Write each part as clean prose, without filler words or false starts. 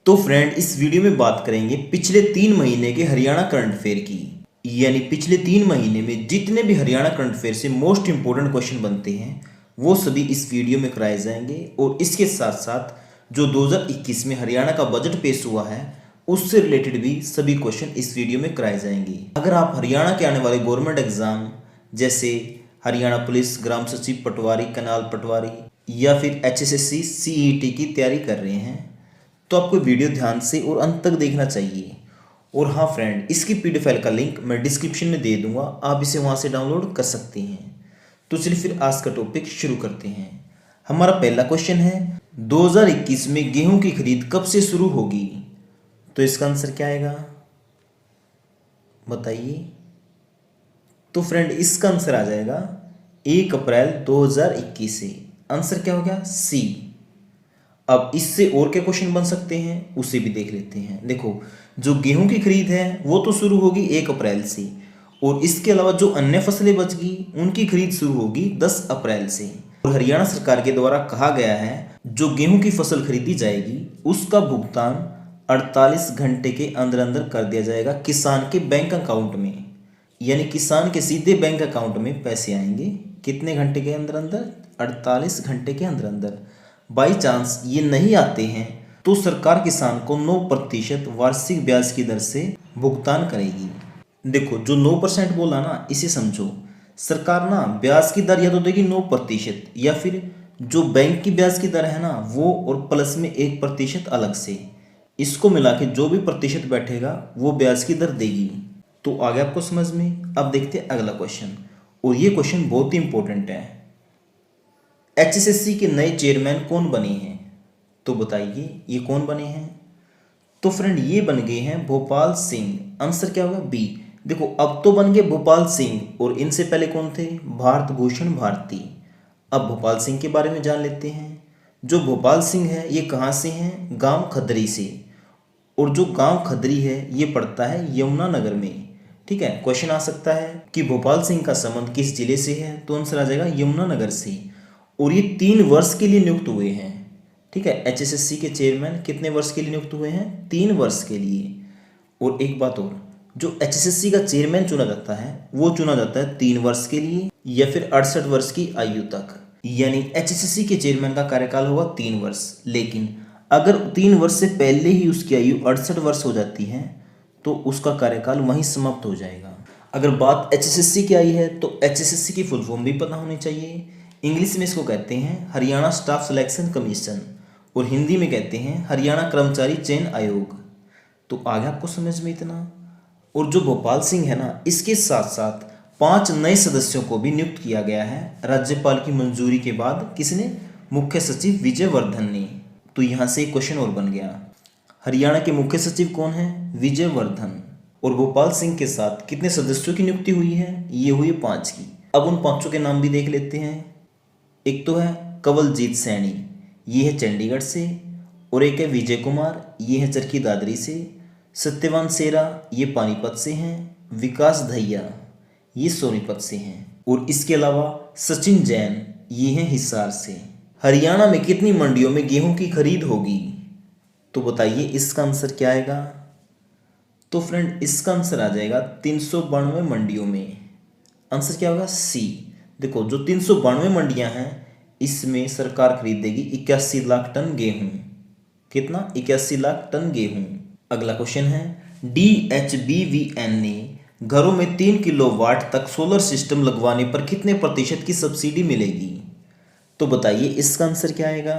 तो फ्रेंड, इस वीडियो में बात करेंगे पिछले 3 महीने के हरियाणा करंट अफेयर की। यानी पिछले 3 महीने में जितने भी हरियाणा करंट अफेयर से मोस्ट इंपोर्टेंट क्वेश्चन बनते हैं वो सभी इस वीडियो में कराए जाएंगे। और इसके साथ साथ जो 2021 में हरियाणा का बजट पेश हुआ है उससे रिलेटेड भी सभी क्वेश्चन इस वीडियो में कराए जाएंगे। अगर आप हरियाणा के आने वाले गवर्नमेंट एग्जाम जैसे हरियाणा पुलिस, ग्राम सचिव पटवारी, कनाल पटवारी या फिर HSSC CET की तैयारी कर रहे हैं तो आपको वीडियो ध्यान से और अंत तक देखना चाहिए। और हाँ फ्रेंड, इसकी PDF फाइल का लिंक मैं डिस्क्रिप्शन में दे दूंगा, आप इसे वहाँ से डाउनलोड कर सकते हैं। तो चलिए फिर आज का टॉपिक शुरू करते हैं। हमारा पहला क्वेश्चन है 2021 में गेहूं की खरीद कब से शुरू होगी? तो इसका आंसर क्या आएगा बताइए। तो फ्रेंड, इसका आंसर आ जाएगा 1 अप्रैल 2021 से। आंसर क्या हो गया? सी। अब इससे और क्या क्वेश्चन बन सकते हैं उसे भी देख लेते हैं। देखो, जो गेहूं की खरीद है वो तो शुरू होगी 1 अप्रैल से, और इसके अलावा जो अन्य फसलें बच गई उनकी खरीद शुरू होगी 10 अप्रैल से। और हरियाणा सरकार के द्वारा कहा गया है जो गेहूं की फसल खरीदी जाएगी उसका भुगतान 48 घंटे के अंदर अंदर कर दिया जाएगा किसान के बैंक अकाउंट में। यानी किसान के सीधे बैंक अकाउंट में पैसे आएंगे कितने घंटे के अंदर अंदर? 48 घंटे के अंदर अंदर। बाई चांस ये नहीं आते हैं तो सरकार किसान को 9% वार्षिक ब्याज की दर से भुगतान करेगी। देखो, जो 9% बोला ना, इसे समझो। सरकार ना ब्याज की दर या तो देगी 9% या फिर जो बैंक की ब्याज की दर है ना वो, और प्लस में 1% अलग से, इसको मिला के जो भी प्रतिशत बैठेगा वो ब्याज की दर देगी। तो आगे आपको समझ में। अब देखते हैं अगला क्वेश्चन, और ये क्वेश्चन बहुत ही इंपॉर्टेंट है। HSSC के नए चेयरमैन कौन बने हैं? तो बताइए ये कौन बने हैं? तो फ्रेंड, ये बन गए हैं भोपाल सिंह। आंसर क्या होगा? बी। देखो, अब तो बन गए भोपाल सिंह, और इनसे पहले कौन थे? भारत भूषण भारती। अब भोपाल सिंह के बारे में जान लेते हैं। जो भोपाल सिंह है ये कहाँ से हैं? गांव खदरी से। और जो गांव खदरी है ये पड़ता है यमुनानगर में। ठीक है, क्वेश्चन आ सकता है कि भोपाल सिंह का संबंध किस जिले से है? तो आंसर आ जाएगा यमुनानगर से। और ये 3 वर्ष के लिए नियुक्त हुए हैं। ठीक है, HSSC के चेयरमैन कितने वर्ष के लिए नियुक्त हुए हैं? 3 वर्ष के लिए। और एक बात और, जो HSSC का चेयरमैन चुना जाता है वो चुना जाता है 3 वर्ष के लिए या फिर 68 वर्ष की आयु तक। यानी HSSC के चेयरमैन का कार्यकाल होगा 3 वर्ष। लेकिन अगर 3 वर्ष से पहले ही उसकी आयु 68 वर्ष हो जाती है तो उसका कार्यकाल वहीं समाप्त हो जाएगा। अगर बात HSSC की आई है तो HSSC की फुल फॉर्म भी पता होनी चाहिए। इंग्लिश में इसको कहते हैं हरियाणा स्टाफ सिलेक्शन कमीशन, और हिंदी में कहते हैं हरियाणा कर्मचारी चयन आयोग। तो आगे आपको समझ में इतना। और जो भोपाल सिंह है ना, इसके साथ साथ 5 नए सदस्यों को भी नियुक्त किया गया है राज्यपाल की मंजूरी के बाद। किसने? मुख्य सचिव विजय वर्धन ने। तो यहाँ से एक क्वेश्चन और बन गया, हरियाणा के मुख्य सचिव कौन है? विजय वर्धन। और भोपाल सिंह के साथ कितने सदस्यों की नियुक्ति हुई है? ये हुई 5 की। अब उन 5 के नाम भी देख लेते हैं। एक तो है कंवलजीत सैनी, ये है चंडीगढ़ से। और एक है विजय कुमार, ये है चरखी दादरी से। सत्यवान सेरा, ये पानीपत से हैं। विकास दहिया, ये सोनीपत से हैं। और इसके अलावा सचिन जैन, ये हैं हिसार से। हरियाणा में कितनी मंडियों में गेहूं की खरीद होगी? तो बताइए इसका आंसर क्या आएगा? तो फ्रेंड, इसका आंसर आ जाएगा 392 मंडियों में। आंसर क्या होगा? सी। देखो, जो 392 मंडियां हैं इसमें सरकार खरीदेगी 81 लाख टन गेहूं। कितना? 81 लाख टन गेहूं। अगला क्वेश्चन है DHBVN ने घरों में 3 किलोवाट तक सोलर सिस्टम लगवाने पर कितने प्रतिशत की सब्सिडी मिलेगी? तो बताइए इसका आंसर क्या आएगा?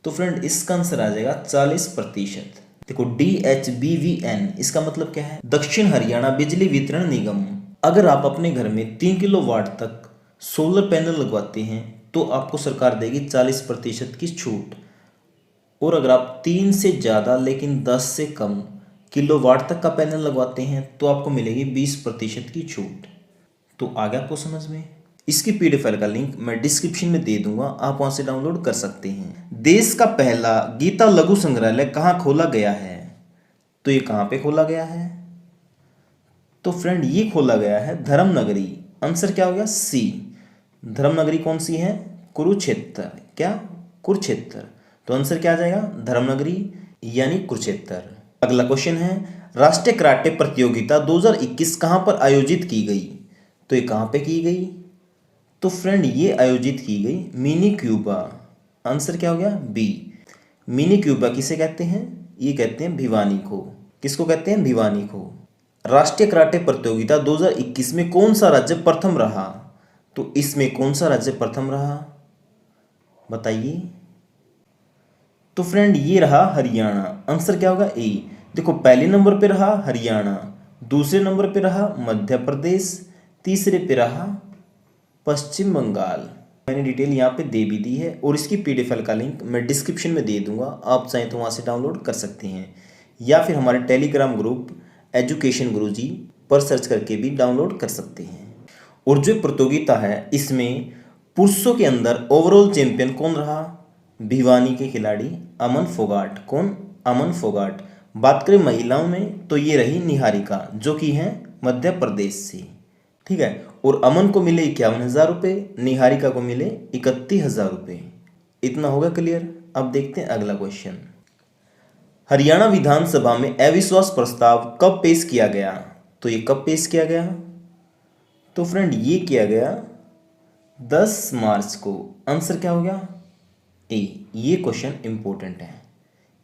तो फ्रेंड, इसका आंसर आ जाएगा 40%। देखो, DHBVN इसका मतलब क्या है? दक्षिण हरियाणा बिजली वितरण निगम। अगर आप अपने घर में 3 किलोवाट तक सोलर पैनल लगवाते हैं तो आपको सरकार देगी 40% की छूट। और अगर आप 3 से ज़्यादा लेकिन 10 से कम किलोवाट तक का पैनल लगवाते हैं तो आपको मिलेगी 20% की छूट। तो आगे आपको समझ में। इसकी PDF फाइल का लिंक मैं डिस्क्रिप्शन में दे दूंगा, आप वहां से डाउनलोड कर सकते हैं। देश का पहला गीता लघु संग्रहालय कहाँ खोला गया है? तो ये कहाँ पे खोला गया है? तो फ्रेंड, ये खोला गया है धर्मनगरी। आंसर क्या हो गया? सी। धर्मनगरी कौन सी है? कुरुक्षेत्र। क्या? कुरुक्षेत्र। तो आंसर क्या आ जाएगा? धर्मनगरी। यानी कुरुक्षेत्र। अगला क्वेश्चन है, राष्ट्रीय कराटे प्रतियोगिता 2021 कहाँ पर आयोजित की गई? तो ये कहाँ पे की गई? तो फ्रेंड ये आयोजित की गई मिनी क्यूबा। आंसर क्या हो गया? बी। मिनी क्यूबा किसे कहते हैं? ये कहते हैं भिवानी को। किसको कहते हैं? भिवानी को। राष्ट्रीय कराटे प्रतियोगिता 2021 में कौन सा राज्य प्रथम रहा? तो इसमें कौन सा राज्य प्रथम रहा बताइए। तो फ्रेंड ये रहा हरियाणा। आंसर क्या होगा? ए। देखो पहले नंबर पे रहा हरियाणा, दूसरे नंबर पे रहा मध्य प्रदेश, तीसरे पे रहा पश्चिम बंगाल। मैंने डिटेल यहाँ पे दे भी दी है और इसकी पीडीएफ फाइल का लिंक मैं डिस्क्रिप्शन में दे दूंगा, आप चाहें तो वहाँ से डाउनलोड कर सकते हैं या फिर हमारे टेलीग्राम ग्रुप एजुकेशन गुरुजी पर सर्च करके भी डाउनलोड कर सकते हैं। और जो प्रतियोगिता है इसमें पुरुषों के अंदर ओवरऑल चैंपियन कौन रहा? भिवानी के खिलाड़ी अमन फोगाट। कौन? अमन फोगाट। बात करें महिलाओं में तो ये रही निहारिका जो कि हैं मध्य प्रदेश से। ठीक है, और अमन को मिले 51,000 रुपये, निहारिका को मिले 31,000 रुपये। इतना होगा क्लियर। अब देखते हैं अगला क्वेश्चन। हरियाणा विधानसभा में अविश्वास प्रस्ताव कब पेश किया गया? तो ये कब पेश किया गया? तो फ्रेंड ये किया गया 10 मार्च को। आंसर क्या हो गया? ए। ये क्वेश्चन इंपॉर्टेंट है,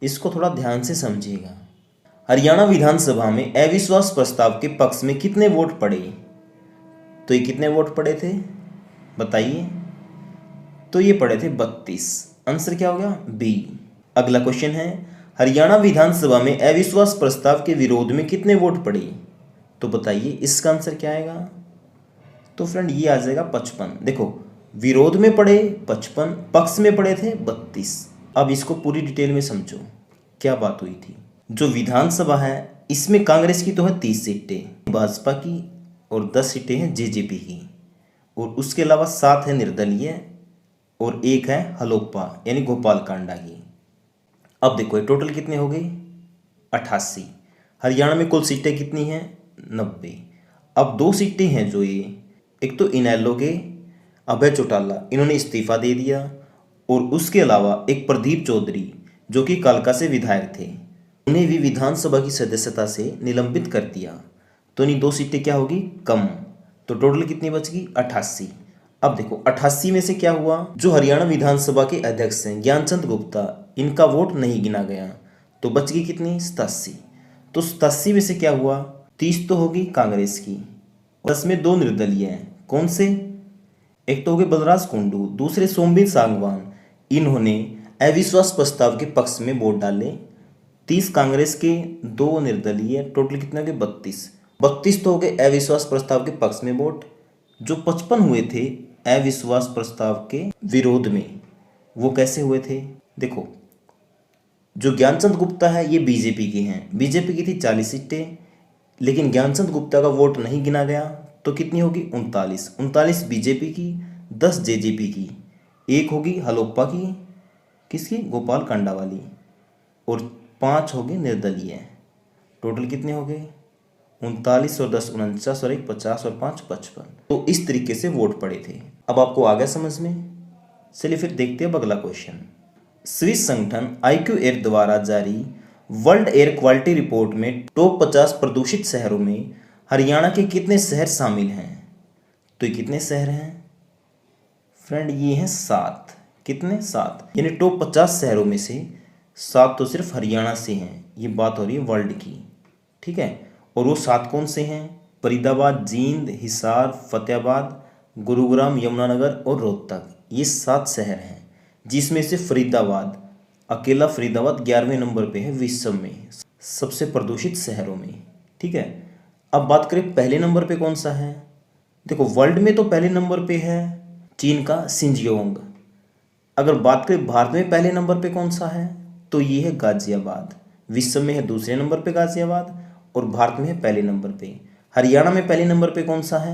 इसको थोड़ा ध्यान से समझिएगा। हरियाणा विधानसभा में अविश्वास प्रस्ताव के पक्ष में कितने वोट पड़े? तो ये कितने वोट पड़े थे बताइए। तो ये पड़े थे 32। आंसर क्या हो गया? बी। अगला क्वेश्चन है, हरियाणा विधानसभा में अविश्वास प्रस्ताव के विरोध में कितने वोट पड़े? तो बताइए इसका आंसर क्या आएगा? तो फ्रेंड ये आ जाएगा 55। देखो विरोध में पड़े 55, पक्ष में पड़े थे 32। अब इसको पूरी डिटेल में समझो क्या बात हुई थी। जो विधानसभा है इसमें कांग्रेस की तो है 30 सीटें, भाजपा की और 10 सीटें हैं जेजेपी की, और उसके अलावा 7 है निर्दलीय और 1 है हलोपा यानी गोपाल कांडा की। अब देखो ये टोटल कितने हो गए? 88। हरियाणा में कुल सीटें कितनी हैं? 90। अब 2 सीटें हैं जो ये, एक तो इनेलो के अभय चौटाला इन्होंने इस्तीफा दे दिया, और उसके अलावा एक प्रदीप चौधरी जो कि कालका से विधायक थे, उन्हें भी विधानसभा की सदस्यता से निलंबित कर दिया। तो इन्हीं 2 सीटें क्या होगी? कम। तो टोटल कितनी बच गई? 88। अब देखो 88 में से क्या हुआ, जो हरियाणा विधानसभा के अध्यक्ष हैं ज्ञानचंद गुप्ता, इनका वोट नहीं गिना गया, तो बच गई कितनी? 87। तो 87 में से क्या हुआ? 30 तो होगी कांग्रेस की, 10 में 2 निर्दलीय हैं। कौन से? एक तो हो गए बलराज कुंडू, दूसरे सोमवीर सांगवान। इन्होंने अविश्वास प्रस्ताव के पक्ष में वोट डाले। 30 कांग्रेस के, 2 निर्दलीय, टोटल कितने हो गए? 32। 32 तो हो गए अविश्वास प्रस्ताव के पक्ष में वोट। जो 55 हुए थे अविश्वास प्रस्ताव के विरोध में, वो कैसे हुए थे? देखो जो ज्ञानचंद गुप्ता है ये बीजेपी के हैं, बीजेपी की थी 40 सीटें, लेकिन ज्ञानचंद गुप्ता का वोट नहीं गिना गया, तो कितनी होगी? 39। 39 बीजेपी की, 10 जेजेपी की, 1 होगी हलोपा की, किसकी? गोपाल कांडा वाली, और 5 हो गए निर्दलीय। टोटल कितने हो गए? 39 और 10 49 और 1 50 और 5 55। तो इस तरीके से वोट पड़े थे। अब आपको आ गया समझ में? चलिए फिर देखते हैं अगला क्वेश्चन। स्विस संगठन IQ-AIR द्वारा जारी वर्ल्ड एयर क्वालिटी रिपोर्ट में टॉप 50 प्रदूषित शहरों में हरियाणा के कितने शहर शामिल हैं? तो ये कितने शहर हैं फ्रेंड? ये हैं 7। कितने? 7। यानी टॉप 50 शहरों में से 7 तो सिर्फ हरियाणा से हैं। ये बात हो रही है वर्ल्ड की, ठीक है। और वो 7 कौन से हैं? फरीदाबाद, जींद, हिसार, फतेहाबाद, गुरुग्राम, यमुनानगर और रोहतक। ये 7 शहर हैं, जिसमें से फरीदाबाद, अकेला फरीदाबाद 11वें नंबर पे है विश्व में सबसे प्रदूषित शहरों में, ठीक है। अब बात करें पहले नंबर पे कौन सा है? देखो वर्ल्ड में तो पहले नंबर पे है चीन का शिंजियोंग। अगर बात करें भारत में पहले नंबर पे कौन सा है, तो ये है गाजियाबाद। विश्व में है दूसरे नंबर पे गाजियाबाद, और भारत में है पहले नंबर पे। हरियाणा में पहले नंबर पे कौन सा है?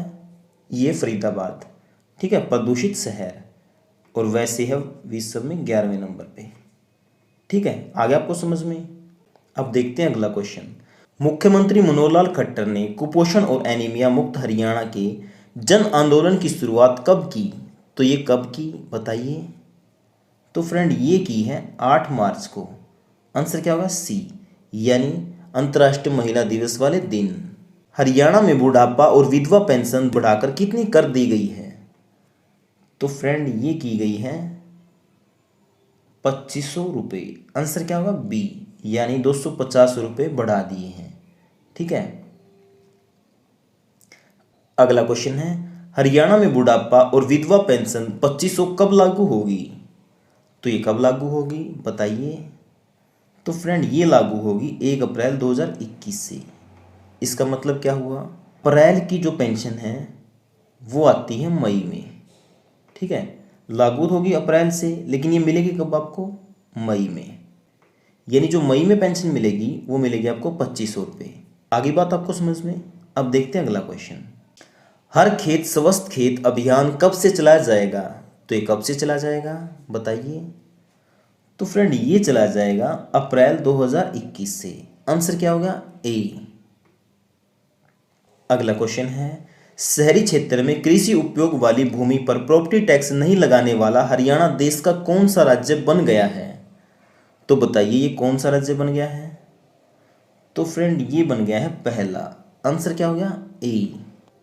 ये फरीदाबाद, ठीक है, प्रदूषित शहर, और वैसे है विश्व में 11वें नंबर पे, ठीक है। आगे आपको समझ में? अब देखते हैं अगला क्वेश्चन। मुख्यमंत्री मनोहर लाल खट्टर ने कुपोषण और एनीमिया मुक्त हरियाणा के जन आंदोलन की शुरुआत कब की? तो ये कब की बताइए। तो फ्रेंड ये की है 8 मार्च को। आंसर क्या होगा? सी, यानी अंतर्राष्ट्रीय महिला दिवस वाले दिन। हरियाणा में बुढ़ापा और विधवा पेंशन बढ़ाकर कितनी कर दी गई है? तो फ्रेंड ये की गई है 2500 रुपये। आंसर क्या होगा? बी, यानी 250 रुपये बढ़ा दिए हैं। ठीक है, अगला क्वेश्चन है, हरियाणा में बुढ़ापा और विधवा पेंशन 2500 कब लागू होगी? तो ये कब लागू होगी बताइए। तो फ्रेंड ये लागू होगी 1 अप्रैल 2021 से। इसका मतलब क्या हुआ? अप्रैल की जो पेंशन है वो आती है मई में। ठीक है, लागू होगी अप्रैल से, लेकिन ये मिलेगी कब आपको? मई में। यानी जो मई में पेंशन मिलेगी वो मिलेगी आपको 2500 रुपये। आगे बात आपको समझ में? अब देखते हैं अगला क्वेश्चन। हर खेत स्वस्थ खेत अभियान कब से चलाया जाएगा? तो ये कब से चला जाएगा बताइए। तो फ्रेंड ये चला जाएगा अप्रैल 2021 से। आंसर क्या होगा? ए। अगला क्वेश्चन है, शहरी क्षेत्र में कृषि उपयोग वाली भूमि पर प्रॉपर्टी टैक्स नहीं लगाने वाला हरियाणा देश का कौन सा राज्य बन गया है? तो बताइए ये कौन सा राज्य बन गया है? तो फ्रेंड ये बन गया है पहला। आंसर क्या हो गया? ए।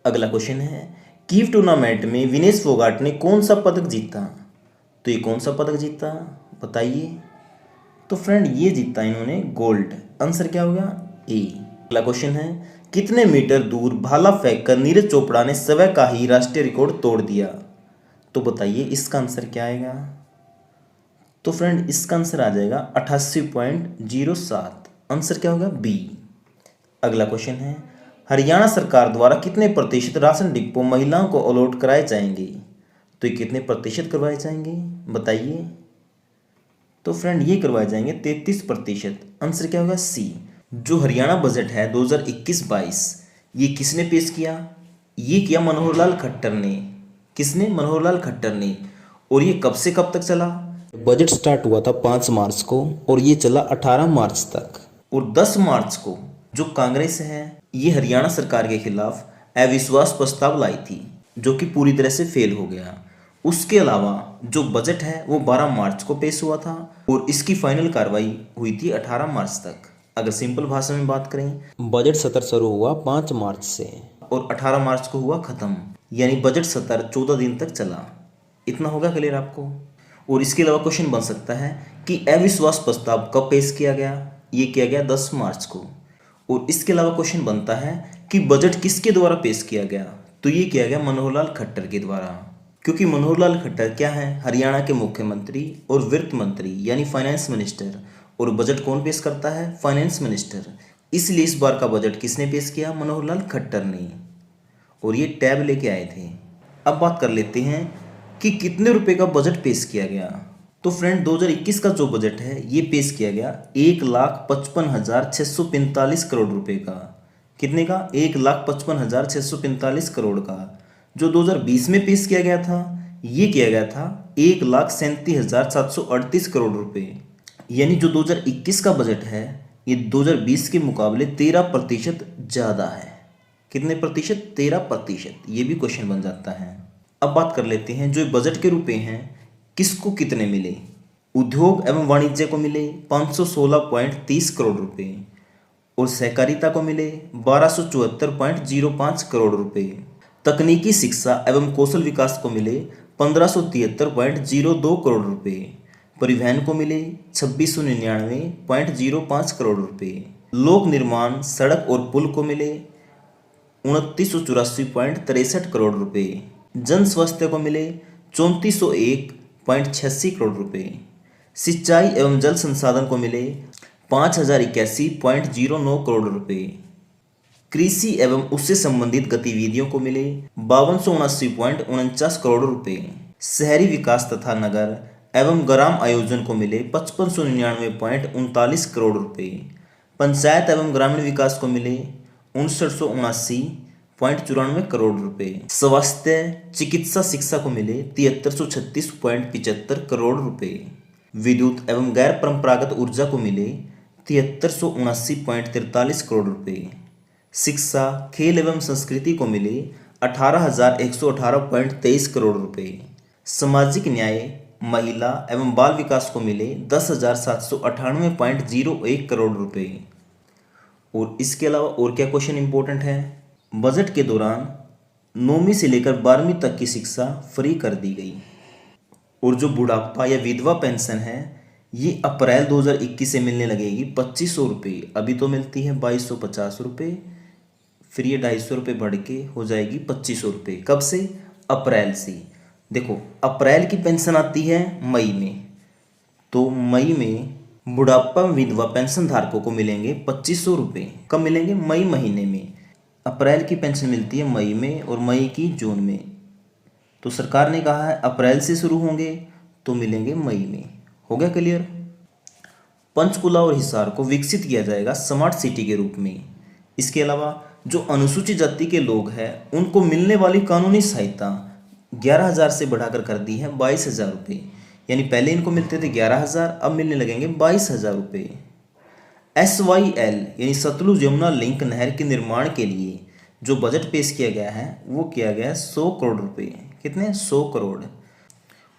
अगला क्वेश्चन है, कीव टूर्नामेंट में विनेश फोगाट ने कौन सा पदक जीता? तो ये कौन सा पदक जीता बताइए। तो फ्रेंड ये जीता इन्होंने गोल्ड। आंसर क्या हो गया? ए। अगला क्वेश्चन है, कितने मीटर दूर भाला फेंककर नीरज चोपड़ा ने स्वयं का ही राष्ट्रीय रिकॉर्ड तोड़ दिया? तो बताइए इसका आंसर क्या आएगा। तो फ्रेंड इसका आंसर आ जाएगा 88.07। आंसर क्या होगा? बी। अगला क्वेश्चन है, हरियाणा सरकार द्वारा कितने प्रतिशत राशन डिपो महिलाओं को अलॉट कराए जाएंगे? तो ये कितने प्रतिशत करवाए जाएंगे बताइए। तो फ्रेंड ये करवाए जाएंगे 33%। आंसर क्या होगा? सी। जो हरियाणा बजट है 2021-22 ये किसने पेश किया? ये किया मनोहर लाल खट्टर ने। किसने? मनोहर लाल खट्टर ने। और ये कब से कब तक चला? बजट स्टार्ट हुआ था 5 मार्च को और ये चला 18 मार्च तक। और 10 मार्च को जो कांग्रेस है ये हरियाणा सरकार के खिलाफ अविश्वास प्रस्ताव लाई थी, जो कि पूरी तरह से फेल हो गया। उसके अलावा जो बजट है वो 12 मार्च को पेश हुआ था और इसकी फाइनल कार्रवाई हुई थी 18 मार्च तक। अगर सिंपल भाषा में बात करें, बजट सत्र शुरू हुआ 5 मार्च से और 18 मार्च को हुआ खत्म, यानी बजट सत्र 14 दिन तक चला। इतना होगा क्लियर आपको। और इसके अलावा क्वेश्चन बन सकता है कि अविश्वास प्रस्ताव कब पेश किया गया? ये किया गया 10 मार्च को। और इसके अलावा क्वेश्चन बनता है कि बजट किसके द्वारा पेश किया गया? तो ये किया गया मनोहर लाल खट्टर के द्वारा, क्योंकि मनोहर लाल खट्टर क्या है? हरियाणा के मुख्यमंत्री और वित्त मंत्री यानी फाइनेंस मिनिस्टर। और बजट कौन पेश करता है? Finance minister. इसलिए इस बार का बजट किसने पेश किया? मनोहर लाल खट्टर ने। और ये टैब लेके आए थे। अब बात कर लेते हैं कि कितने रुपए का बजट पेश किया गया। तो फ्रेंड 2021 का जो बजट है ये पेश किया गया 1,55,645 करोड़ रुपए का। कितने का? 1,55,645 करोड़ का। जो 2020 में पेश किया गया था ये किया गया था 1,37,738 करोड़ रुपए। यानी जो 2021 का बजट है ये 2020 के मुकाबले 13% ज़्यादा है। कितने प्रतिशत? 13%। ये भी क्वेश्चन बन जाता है। अब बात कर लेते हैं जो बजट के रुपए हैं किसको कितने मिले। उद्योग एवं वाणिज्य को मिले 516.30 करोड़ रुपए और सहकारिता को मिले 1274.05 करोड़ रुपए। तकनीकी शिक्षा एवं कौशल विकास को मिले 1573.02 करोड़ रुपए। परिवहन को मिले 2699.05 करोड़ रुपए। लोक निर्माण सड़क और पुल को मिले 2984.63 करोड़ रुपए। जन स्वास्थ्य को मिले 3401.86 करोड़ रुपए। सिंचाई एवं जल संसाधन को मिले 5081.09 करोड़ रुपए। कृषि एवं उससे संबंधित गतिविधियों को मिले 5279.49 करोड़ रुपए। शहरी विकास तथा नगर एवं ग्राम आयोजन को मिले 5599.39 करोड़ रुपए। पंचायत एवं ग्रामीण विकास को मिले 5979.94 करोड़ रुपए। स्वास्थ्य चिकित्सा शिक्षा को मिले 7336.75 करोड़ रुपए। विद्युत एवं गैर परंपरागत ऊर्जा को मिले 7379.43 करोड़ रुपए। शिक्षा खेल एवं संस्कृति को मिले 18,118.23 करोड़ रुपए। सामाजिक न्याय महिला एवं बाल विकास को मिले 10,798.01 करोड़ रुपए। और इसके अलावा और क्या क्वेश्चन इंपॉर्टेंट है, बजट के दौरान 9वीं से लेकर 12वीं तक की शिक्षा फ्री कर दी गई। और जो बुढ़ापा या विधवा पेंशन है ये अप्रैल 2021 से मिलने लगेगी 2500 रुपये। अभी तो मिलती है 2250 रुपये, फिर ये 250 रुपये बढ़ के हो जाएगी 2500 रुपये। कब से? अप्रैल से। देखो अप्रैल की पेंशन आती है मई में, तो मई में बुढ़ापा विधवा पेंशन धारकों को मिलेंगे 2500 रुपये। कब मिलेंगे? मई महीने में। अप्रैल की पेंशन मिलती है मई में और मई की जून में। तो सरकार ने कहा है अप्रैल से शुरू होंगे तो मिलेंगे मई में। हो गया क्लियर? पंचकुला और हिसार को विकसित किया जाएगा स्मार्ट सिटी के रूप में। इसके अलावा जो अनुसूचित जाति के लोग हैं उनको मिलने वाली कानूनी सहायता 11,000 से बढ़ाकर कर दी है 22,000 रुपये। यानी पहले इनको मिलते थे 11,000, अब मिलने लगेंगे 22,000 रुपये। SYL यानी सतलुज यमुना लिंक नहर के निर्माण के लिए जो बजट पेश किया गया है वो किया गया है 100 करोड़ रुपये। कितने? 100 करोड़।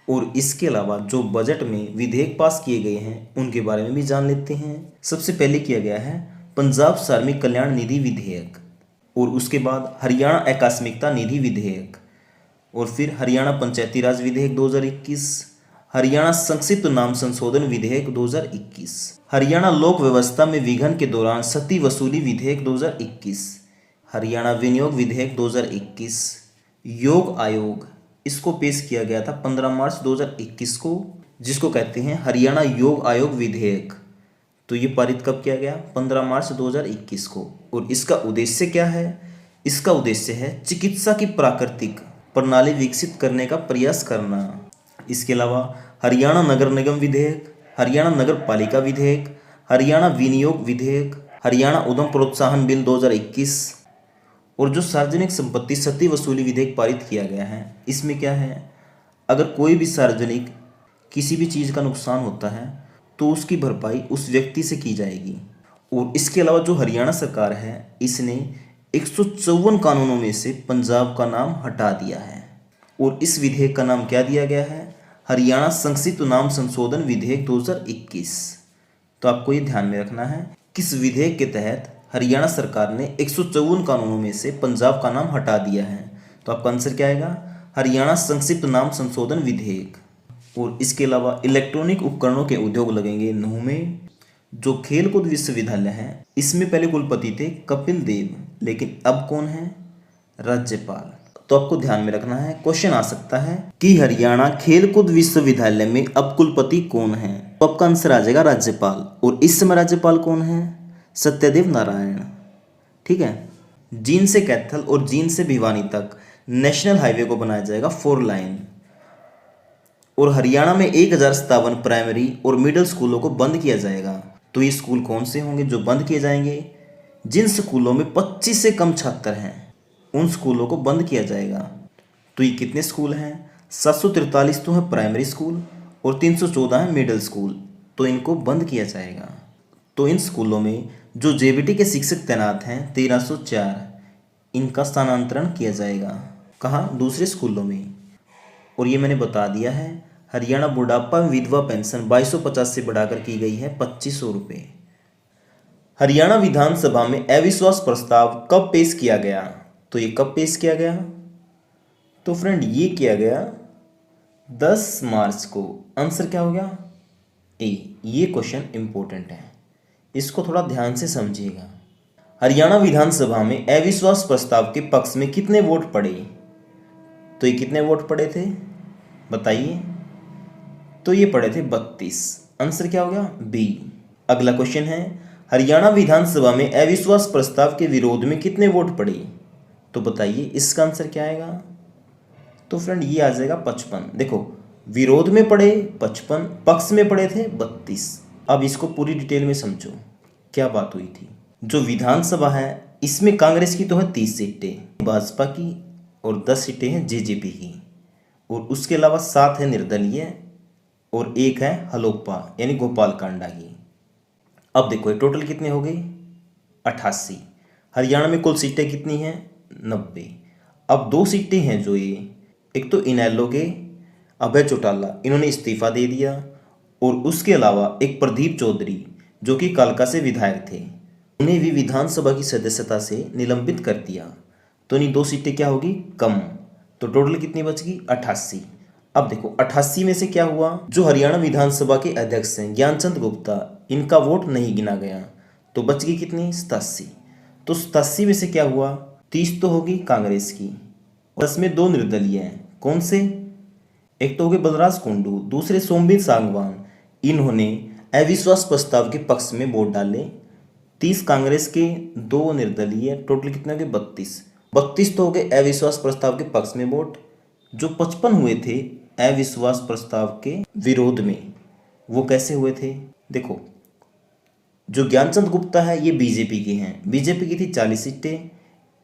और इसके अलावा जो बजट में विधेयक पास किए गए हैं उनके बारे में भी जान लेते हैं। सबसे पहले किया गया है पंजाब श्रमिक कल्याण निधि विधेयक, और उसके बाद हरियाणा आकस्मिकता निधि विधेयक, और फिर हरियाणा पंचायती राज विधेयक 2021, हरियाणा संक्षिप्त नाम संशोधन विधेयक 2021, हरियाणा लोक व्यवस्था में विघन के दौरान क्षति वसूली विधेयक 2021, हरियाणा विनियोग विधेयक 2021, योग आयोग, इसको पेश किया गया था 15 मार्च 2021 को, जिसको कहते हैं हरियाणा योग आयोग विधेयक। तो ये पारित कब किया गया? 15 मार्च 2021 को। और इसका उद्देश्य क्या है? इसका उद्देश्य है चिकित्सा की प्राकृतिक प्रणाली विकसित करने का प्रयास करना। इसके अलावा हरियाणा नगर निगम विधेयक, हरियाणा नगर पालिका विधेयक, हरियाणा विनियोग विधेयक, हरियाणा उद्यम प्रोत्साहन बिल 2021, और जो सार्वजनिक संपत्ति क्षति वसूली विधेयक पारित किया गया है इसमें क्या है, अगर कोई भी सार्वजनिक किसी भी चीज़ का नुकसान होता है तो उसकी भरपाई उस व्यक्ति से की जाएगी। और इसके अलावा जो हरियाणा सरकार है इसने 154 कानूनों में से पंजाब का नाम हटा दिया है, और इस विधेयक का नाम क्या दिया गया है? हरियाणा संक्षिप्त नाम संशोधन विधेयक 2021। तो आपको ये ध्यान में रखना है किस विधेयक के तहत हरियाणा सरकार ने 154 कानूनों में से पंजाब का नाम हटा दिया है। तो आपका आंसर क्या आएगा? हरियाणा संक्षिप्त नाम संशोधन विधेयक। और इसके अलावा इलेक्ट्रॉनिक उपकरणों के उद्योग लगेंगे नूह में। जो खेलकूद विश्वविद्यालय है इसमें पहले कुलपति थे कपिल देव, लेकिन अब कौन है? राज्यपाल। तो आपको ध्यान में रखना है, क्वेश्चन आ सकता है कि हरियाणा खेलकूद विश्वविद्यालय में अब कुलपति कौन है? तो आपका आंसर आ जाएगा राज्यपाल। और इस समय राज्यपाल कौन है? सत्यदेव नारायण। ठीक है। जींद से कैथल और जींद से भिवानी तक नेशनल हाईवे को बनाया जाएगा 4 लाइन। और हरियाणा में 1057 प्राइमरी और मिडिल स्कूलों को बंद किया जाएगा। तो ये स्कूल कौन से होंगे जो बंद किए जाएंगे? जिन स्कूलों में 25 से कम छात्र हैं उन स्कूलों को बंद किया जाएगा। तो ये कितने स्कूल हैं? 743 तो है प्राइमरी स्कूल और 314 है मिडिल स्कूल, तो इनको बंद किया जाएगा। तो इन स्कूलों में जो जेबीटी के शिक्षक तैनात हैं 1304, इनका स्थानांतरण किया जाएगा। कहाँ? दूसरे स्कूलों में। और ये मैंने बता दिया है, हरियाणा बुढ़ापा विधवा पेंशन 2250 से बढ़ाकर की गई है 2500 रुपये। हरियाणा विधानसभा में अविश्वास प्रस्ताव कब पेश किया गया? तो ये कब पेश किया गया? तो फ्रेंड ये किया गया 10 मार्च को। आंसर क्या हो गया? ए। ये क्वेश्चन इंपॉर्टेंट है, इसको थोड़ा ध्यान से समझिएगा। हरियाणा विधानसभा में अविश्वास प्रस्ताव के पक्ष में कितने वोट पड़े? तो ये कितने वोट पड़े थे बताइए? तो ये पड़े थे 32। आंसर क्या हो गया? बी। अगला क्वेश्चन है, हरियाणा विधानसभा में अविश्वास प्रस्ताव के विरोध में कितने वोट पड़े? तो बताइए इसका आंसर क्या आएगा? तो फ्रेंड ये आ जाएगा 55। देखो विरोध में पड़े 55, पक्ष में पड़े थे 32। अब इसको पूरी डिटेल में समझो क्या बात हुई थी। जो विधानसभा है इसमें कांग्रेस की तो है 30 सीटें, भाजपा की और 10 सीटें हैं जेजेपी की, और उसके अलावा 7 है निर्दलीय और 1 है हलोपा यानी गोपाल कांडा की। अब देखो ये टोटल कितने हो गए? 88। हरियाणा में कुल सीटें कितनी हैं? 90। अब 2 सीटें हैं जो ये, एक तो इनेलो के अभय चौटाला, इन्होंने इस्तीफा दे दिया। और उसके अलावा एक प्रदीप चौधरी जो कि कालका से विधायक थे, उन्हें भी विधानसभा की सदस्यता से निलंबित कर दिया। तो इन्हीं 2 सीटें क्या होगी, कम। तो टोटल कितनी बच गई, 88। अब देखो 88 में से क्या हुआ, जो हरियाणा विधानसभा के अध्यक्ष हैं ज्ञानचंद गुप्ता, इनका वोट नहीं गिना गया, तो बच गई कितनी, 87। तो 87 में से क्या हुआ, 30 तो होगी कांग्रेस की, 10 में 2 निर्दलीय हैं। कौन से, एक तो हो गए बलराज कुंडू, दूसरे सोमवीर सांगवान, इन्होंने अविश्वास प्रस्ताव के पक्ष में वोट डाले। 30 कांग्रेस के, 2 निर्दलीय, टोटल कितने हो गए, 32। 32 तो हो गए अविश्वास प्रस्ताव के पक्ष में वोट। जो 55 हुए थे अविश्वास प्रस्ताव के विरोध में, वो कैसे हुए थे, देखो जो ज्ञानचंद गुप्ता है ये बीजेपी के हैं, बीजेपी की थी 40 सीटें,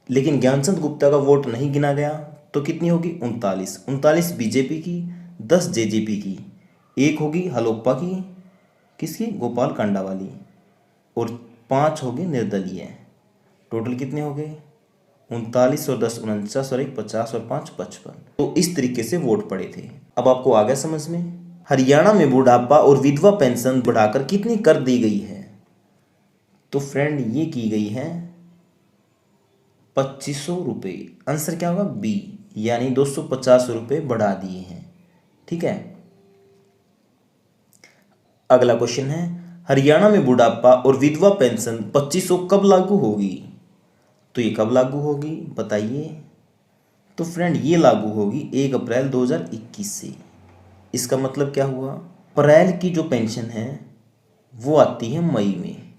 लेकिन ज्ञानचंद गुप्ता का वोट नहीं गिना गया, तो कितनी होगी, 39। 39 बीजेपी की, 10 जेजेपी की, एक होगी हलोप्पा की, किसकी, गोपाल कांडा वाली, और 5 हो गए निर्दलीय। टोटल कितने हो गए, 39 और 10 49 और 1 50 और 5 55। तो इस तरीके से वोट पड़े थे। अब आपको आ गया समझ में। हरियाणा में बुढ़ापा और विधवा पेंशन बढ़ाकर कितनी कर दी गई है, तो फ्रेंड ये की गई है 2500 रुपये। आंसर क्या होगा, बी, यानी 250 रुपये बढ़ा दिए हैं। ठीक है। अगला क्वेश्चन है, हरियाणा में बुढ़ापा और विधवा पेंशन 2500 कब लागू होगी, तो ये कब लागू होगी बताइए। तो फ्रेंड ये लागू होगी 1 अप्रैल 2021 से। इसका मतलब क्या हुआ, अप्रैल की जो पेंशन है वो आती है मई में।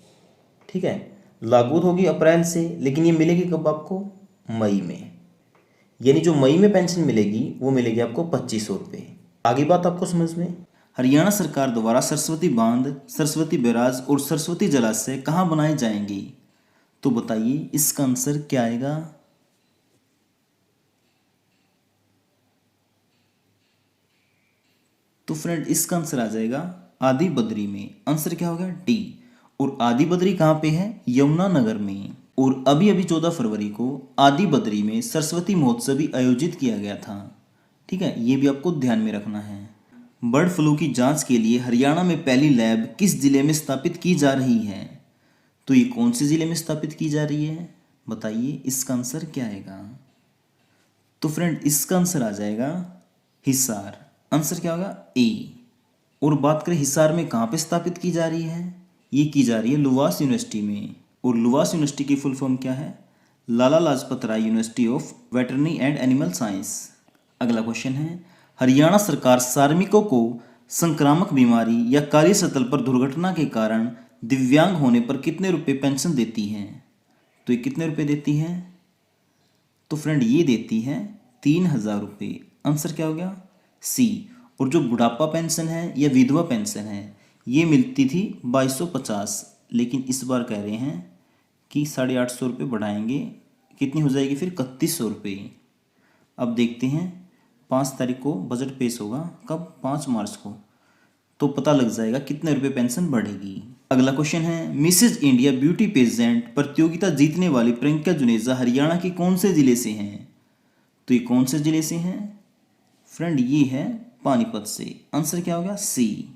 ठीक है, लागू होगी अप्रैल से, लेकिन ये मिलेगी कब आपको, मई में। यानी जो मई में पेंशन मिलेगी वो मिलेगी आपको 2500 रुपये। आगे बात आपको समझ में। हरियाणा सरकार द्वारा सरस्वती बांध, सरस्वती बैराज और सरस्वती जलाशय कहाँ बनाए जाएंगे, तो बताइए इसका आंसर क्या आएगा। तो फ्रेंड इसका आंसर आ जाएगा आदि बद्री में। आंसर क्या होगा, डी। और आदि बद्री कहाँ पे है, यमुनानगर में। और अभी अभी 14 फरवरी को आदि बद्री में सरस्वती महोत्सव भी आयोजित किया गया था। ठीक है, ये भी आपको ध्यान में रखना है। बर्ड फ्लू की जांच के लिए हरियाणा में पहली लैब किस जिले में स्थापित की जा रही है, तो ये कौन से जिले में स्थापित की जा रही है बताइए, इसका आंसर क्या आएगा। तो फ्रेंड इसका आंसर आ जाएगा हिसार। आंसर क्या होगा, ए। और बात करें हिसार में कहाँ पे स्थापित की जा रही है, ये की जा रही है लुवास यूनिवर्सिटी में। और लुवास यूनिवर्सिटी की फुल फॉर्म क्या है, Lala Lajpat Rai university of veterinary and animal science. अगला क्वेश्चन है, हरियाणा सरकार कार्मिकों को संक्रामक बीमारी या कार्यस्थल पर दुर्घटना के कारण दिव्यांग होने पर कितने रुपए पेंशन देती है, तो ये कितने रुपए देती है। तो फ्रेंड ये देती है 3000 रुपये। आंसर क्या हो गया, सी। और जो बुढ़ापा पेंशन है या विधवा पेंशन है ये मिलती थी 2250, लेकिन इस बार कह रहे हैं कि 850 रुपये बढ़ाएंगे, कितनी हो जाएगी फिर 3100 रुपये। अब देखते हैं 5 तारीख को बजट पेश होगा, कब, 5 मार्च को, तो पता लग जाएगा कितने रुपए पेंशन बढ़ेगी। अगला क्वेश्चन है, मिसेज इंडिया ब्यूटी पेजेंट प्रतियोगिता जीतने वाली प्रियंका जुनेजा हरियाणा के कौन से जिले से हैं, तो ये कौन से जिले से हैं फ्रेंड, ये है पानीपत से। आंसर क्या होगा, सी।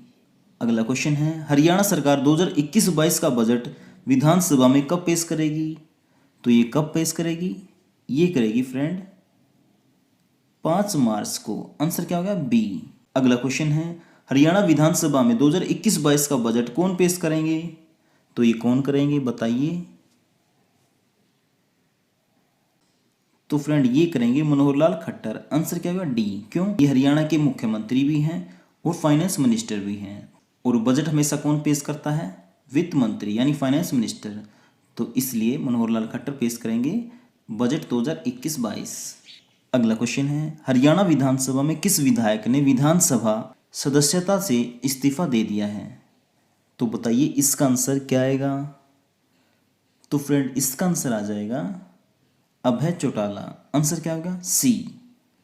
अगला क्वेश्चन है, हरियाणा सरकार 2021-22 का बजट विधानसभा में कब पेश करेगी, तो ये कब पेश करेगी, ये करेगी फ्रेंड 5 मार्च को। आंसर क्या होगा, बी। अगला क्वेश्चन है, हरियाणा विधानसभा में 2021-22 का बजट कौन पेश करेंगे, तो ये कौन करेंगे बताइए। तो फ्रेंड ये करेंगे मनोहर लाल खट्टर। आंसर क्या होगा, डी। क्यों, ये हरियाणा के मुख्यमंत्री भी हैं और फाइनेंस मिनिस्टर भी हैं। और बजट हमेशा कौन पेश करता है, वित्त मंत्री यानी फाइनेंस मिनिस्टर, तो इसलिए मनोहर लाल खट्टर पेश करेंगे बजट 2021-22। अगला क्वेश्चन है, हरियाणा विधानसभा में किस विधायक ने विधानसभा सदस्यता से इस्तीफा दे दिया है, तो बताइए इसका आंसर क्या आएगा। तो फ्रेंड इसका आंसर आ जाएगा अभय चौटाला। आंसर क्या होगा, सी।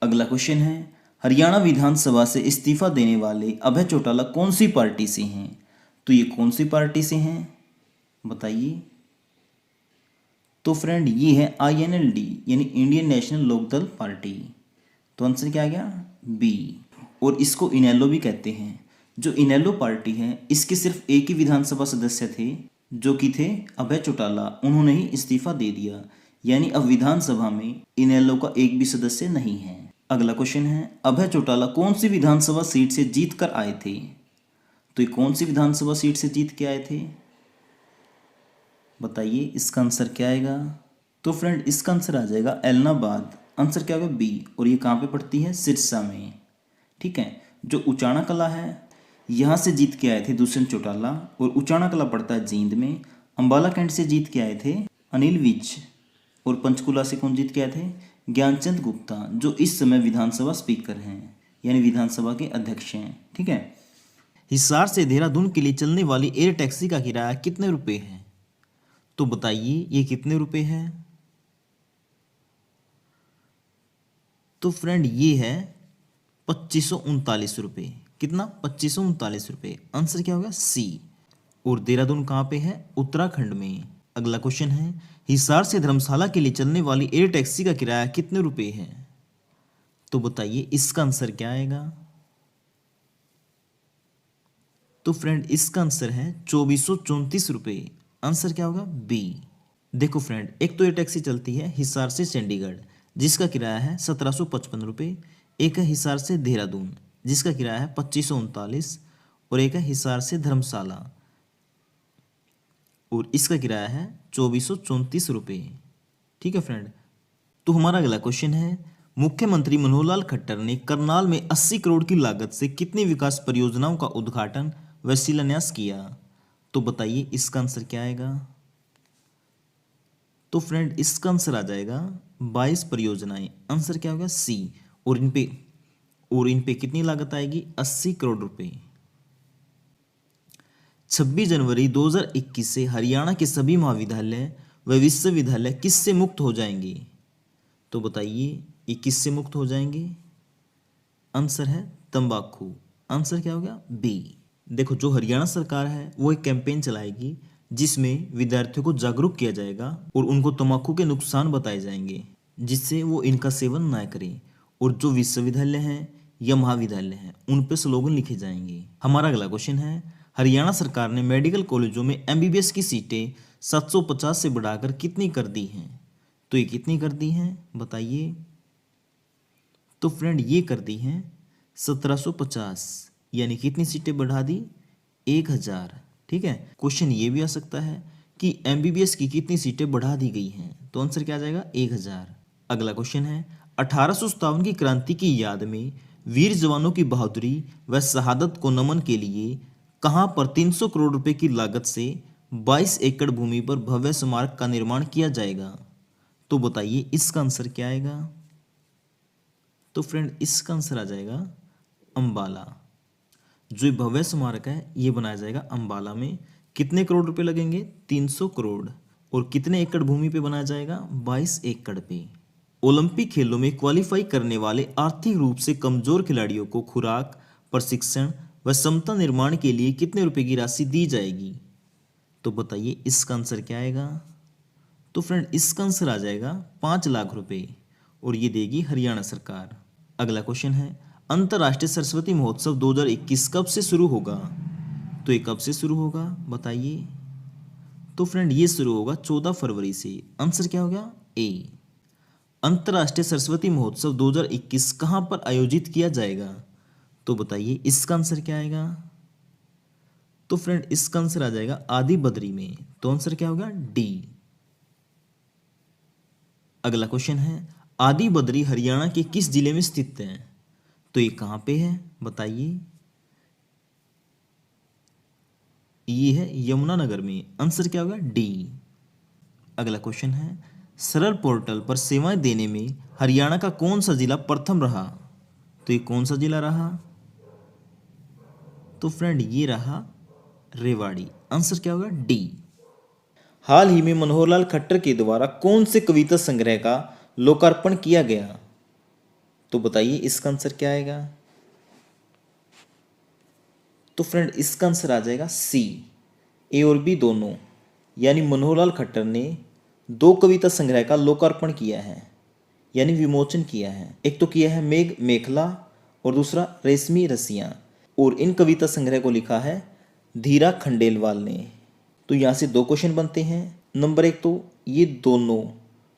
अगला क्वेश्चन है, हरियाणा विधानसभा से इस्तीफा देने वाले अभय चौटाला कौन सी पार्टी से हैं, तो ये कौन सी पार्टी से हैं बताइए। तो फ्रेंड ये है INLD यानी इंडियन नेशनल लोकदल पार्टी। तो आंसर क्या आ गया, बी। और इसको इनेलो भी कहते हैं। जो इनेलो पार्टी है इसके सिर्फ एक ही विधानसभा सदस्य थे जो कि थे अभय चौटाला, उन्होंने ही इस्तीफा दे दिया, यानी अब विधानसभा में इनेलो का एक भी सदस्य नहीं है। अगला क्वेश्चन है, अभय चौटाला कौन सी विधानसभा सीट से जीत कर आए थे? तो ये कौन सी विधानसभा सीट से जीत के आए थे, बताइए इसका आंसर क्या आएगा? तो फ्रेंड इसका आंसर आ जाएगा एलनाबाद। आंसर क्या होगा? बी। और ये कहाँ पे पड़ती है? सिरसा में। ठीक है, जो उचाना कला है यहाँ से जीत के आए थे दुष्यंत चौटाला, और उचाना कला पड़ता है जींद में। अंबाला कैंट से जीत के आए थे अनिल विज, और पंचकुला से कौन जीत के आए थे? ज्ञानचंद गुप्ता, जो इस समय विधानसभा स्पीकर हैं, यानी विधानसभा के अध्यक्ष हैं। ठीक है, हिसार से देहरादून के लिए चलने वाली एयर टैक्सी का किराया कितने रुपए है? तो बताइए ये कितने रुपए है? तो फ्रेंड ये है 2539 रुपये। कितना? 2539 रुपये। आंसर क्या होगा? सी। और देहरादून कहाँ पे है? उत्तराखंड में। अगला क्वेश्चन है, हिसार से धर्मशाला के लिए चलने वाली एयर टैक्सी का किराया कितने रुपए है? तो बताइए इसका आंसर क्या आएगा? तो फ्रेंड इसका आंसर है 2434 रुपये। आंसर क्या होगा? बी। देखो फ्रेंड, एक तो ये टैक्सी चलती है हिसार से चंडीगढ़ जिसका किराया है 1755 रुपये, एक है हिसार से देहरादून जिसका किराया है 2539, और एक है हिसार से धर्मशाला और इसका किराया है 2434 रुपये। ठीक है फ्रेंड, तो हमारा अगला क्वेश्चन है, मुख्यमंत्री मनोहर लाल खट्टर ने करनाल में 80 करोड़ की लागत से कितनी विकास परियोजनाओं का उद्घाटन व शिलान्यास किया? तो बताइए इसका आंसर क्या आएगा? तो फ्रेंड इसका आंसर आ जाएगा 22 परियोजनाएं। आंसर क्या होगा? सी। और इन पे कितनी लागत आएगी? 80 करोड़ रुपए। 26 जनवरी 2021 से हरियाणा के सभी महाविद्यालय व विश्वविद्यालय किससे मुक्त हो जाएंगे? तो बताइए ये किससे मुक्त हो जाएंगे? आंसर है तंबाकू। आंसर क्या हो गया? बी। देखो, जो हरियाणा सरकार है वो एक कैंपेन चलाएगी जिसमें विद्यार्थियों को जागरूक किया जाएगा और उनको तंबाकू के नुकसान बताए जाएंगे जिससे वो इनका सेवन ना करें। और जो विश्वविद्यालय हैं या महाविद्यालय हैं उन पर स्लोगन लिखे जाएंगे। हमारा अगला क्वेश्चन है, हरियाणा सरकार ने मेडिकल कॉलेजों में एमबीबीएस की सीटें 750 से बढ़ाकर कितनी कर दी हैं? तो ये कितनी कर दी हैं बताइए? तो फ्रेंड ये कर दी हैं 1750, यानी कितनी सीटें बढ़ा दी? 1000। ठीक है, क्वेश्चन ये भी आ सकता है कि एमबीबीएस की कितनी सीटें बढ़ा दी गई हैं? तो आंसर क्या आ जाएगा? 1000। अगला क्वेश्चन है, 1857 की क्रांति की याद में वीर जवानों की बहादुरी व शहादत को नमन के लिए कहां पर 300 करोड़ रुपए की लागत से 22 एकड़ भूमि पर भव्य स्मारक का निर्माण किया जाएगा? तो बताइए इसका आंसर क्या आएगा? तो फ्रेंड इसका आंसर आ जाएगा अंबाला। जो भव्य स्मारक है ये बनाया जाएगा अंबाला में। कितने करोड़ रुपए लगेंगे? 300 करोड़। और कितने एकड़ भूमि पे बनाया जाएगा? 22 एकड़ पे। ओलंपिक खेलों में क्वालिफाई करने वाले आर्थिक रूप से कमजोर खिलाड़ियों को खुराक, प्रशिक्षण व क्षमता निर्माण के लिए कितने रुपए की राशि दी जाएगी? तो बताइए इसका आंसर क्या आएगा? तो फ्रेंड इसका आंसर आ जाएगा 5 लाख रुपए, और ये देगी हरियाणा सरकार। अगला क्वेश्चन है, अंतर्राष्ट्रीय सरस्वती महोत्सव 2021 कब से शुरू होगा? तो ये कब से शुरू होगा बताइए? तो फ्रेंड ये शुरू होगा 14 फरवरी से। आंसर क्या हो गया? ए। अंतर्राष्ट्रीय सरस्वती महोत्सव 2021 कहां पर आयोजित किया जाएगा? तो बताइए इसका आंसर क्या आएगा? तो फ्रेंड इसका आंसर आ जाएगा आदि बद्री में। तो आंसर क्या होगा? डी। अगला क्वेश्चन है, आदि बद्री हरियाणा के किस जिले में स्थित है? तो ये कहां पे है बताइए? ये है यमुनानगर में। आंसर क्या होगा? डी। अगला क्वेश्चन है, सरल पोर्टल पर सेवाएं देने में हरियाणा का कौन सा जिला प्रथम रहा? तो ये कौन सा जिला रहा? तो फ्रेंड ये रहा रेवाड़ी। आंसर क्या होगा? डी। हाल ही में मनोहर लाल खट्टर के द्वारा कौन से कविता संग्रह का लोकार्पण किया गया? तो बताइए इसका आंसर क्या आएगा? तो फ्रेंड इसका आंसर आ जाएगा सी, ए और बी दोनों। यानी मनोहर लाल खट्टर ने 2 कविता संग्रह का लोकार्पण किया है, यानी विमोचन किया है। एक तो किया है मेघ मेखला और दूसरा रेशमी रस्सियाँ। और इन कविता संग्रह को लिखा है धीरा खंडेलवाल ने। तो यहाँ से 2 क्वेश्चन बनते हैं। नंबर 1, तो ये दोनों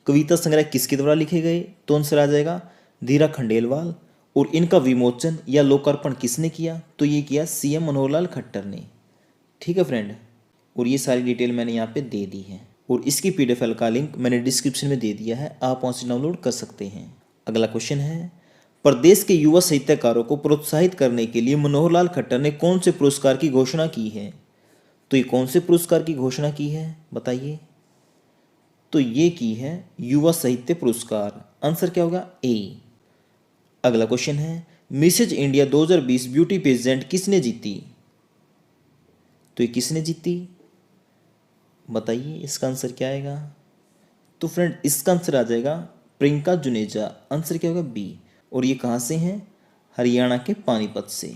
कविता संग्रह किसके द्वारा लिखे गए? तो आंसर आ जाएगा धीरा खंडेलवाल। और इनका विमोचन या लोकार्पण किसने किया? तो ये किया सीएम मनोहर लाल खट्टर ने। ठीक है फ्रेंड, और ये सारी डिटेल मैंने यहाँ पे दे दी है और इसकी पीडीएफ फाइल का लिंक मैंने डिस्क्रिप्शन में दे दिया है, आप वहाँ से डाउनलोड कर सकते हैं। अगला क्वेश्चन है, प्रदेश के युवा साहित्यकारों को प्रोत्साहित करने के लिए मनोहर लाल खट्टर ने कौन से पुरस्कार की घोषणा की है? तो ये कौन से पुरस्कार की घोषणा की है बताइए? तो ये की है युवा साहित्य पुरस्कार। आंसर क्या होगा? ए। अगला क्वेश्चन है, मिसेज इंडिया 2020 ब्यूटी पेजेंट किसने जीती? तो ये किसने जीती बताइए, इसका आंसर क्या आएगा? तो फ्रेंड इसका आंसर आ जाएगा प्रियंका जुनेजा। आंसर क्या होगा? बी। और ये कहाँ से हैं? हरियाणा के पानीपत से।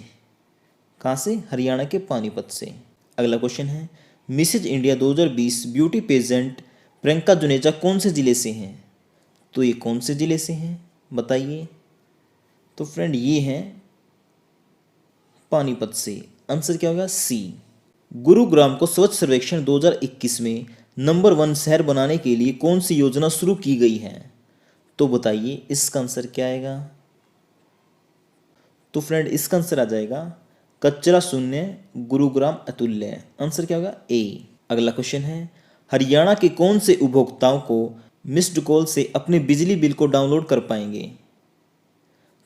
कहाँ से? हरियाणा के पानीपत से। अगला क्वेश्चन है, Mrs India 2020 beauty pageant Priyanka Juneja कौन से जिले से हैं? तो ये कौन से जिले से हैं बताइए? तो फ्रेंड ये हैं पानीपत से। आंसर क्या होगा? सी। गुरुग्राम को स्वच्छ सर्वेक्षण 2021 में नंबर 1 शहर बनाने के लिए कौन सी योजना शुरू की गई है? तो बताइए इसका आंसर क्या आएगा? तो फ्रेंड इसका आंसर आ जाएगा कचरा शून्य गुरुग्राम अतुल्य। आंसर क्या होगा? ए। अगला क्वेश्चन है, हरियाणा के कौन से उपभोक्ताओं को मिस्ड कॉल से अपने बिजली बिल को डाउनलोड कर पाएंगे?